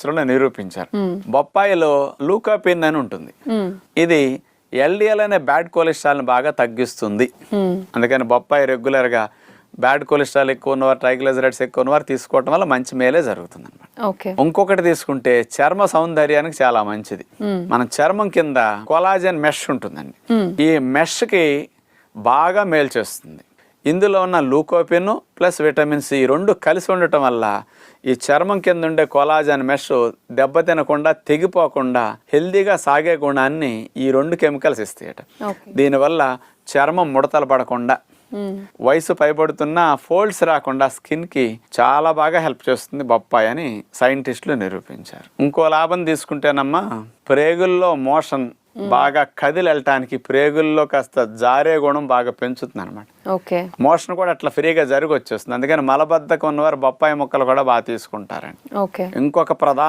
సంవత్సరంలో నిరూపించారు. బొప్పాయిలో లూకోపిన్ అని ఉంటుంది. ఇది ఎల్డిఎల్ అనే బ్యాడ్ కొలెస్ట్రాల్ని బాగా తగ్గిస్తుంది. అందుకని బొప్పాయి రెగ్యులర్గా బ్యాడ్ కొలెస్ట్రాల్ ఎక్కువ ఉన్నవారు, ట్రైగ్లిజరైడ్స్ ఎక్కువ ఉన్నవారు తీసుకోవటం వల్ల మంచి మేలే జరుగుతుంది అనమాట. ఇంకొకటి తీసుకుంటే చర్మ సౌందర్యానికి చాలా మంచిది. మన చర్మం కింద కొలాజన్ మెష్ ఉంటుందండి. ఈ మెష్కి బాగా మేలు చేస్తుంది. ఇందులో ఉన్న లూకోపిన్ ప్లస్ విటమిన్ సి రెండు కలిసి ఉండటం వల్ల ఈ చర్మం కింద ఉండే కొలాజన్ మెష్ దెబ్బతినకుండా, తెగిపోకుండా, హెల్దీగా సాగే గుణాన్ని ఈ రెండు కెమికల్స్ ఇస్తాయట. దీనివల్ల చర్మం ముడతలు పడకుండా, వయసు పైబడుతున్న ఫోల్డ్స్ రాకుండా స్కిన్ కి చాలా బాగా హెల్ప్ చేస్తుంది బొప్పాయి అని సైంటిస్టులు నిరూపించారు. ఇంకో లాభం తీసుకుంటేనమ్మా, ప్రేగుల్లో మోషన్ బాగా కదిలి వెళ్ళటానికి ప్రేగుల్లో కాస్త జారే గుణం బాగా పెంచుతుంది అనమాట. మోషన్ కూడా అట్లా ఫ్రీగా జరిగి వచ్చేస్తుంది. అందుకని మలబద్ధకం ఉన్నవారు బొప్పాయి ముక్కలు కూడా బాగా తీసుకుంటారండి. ఇంకొక ప్రధాన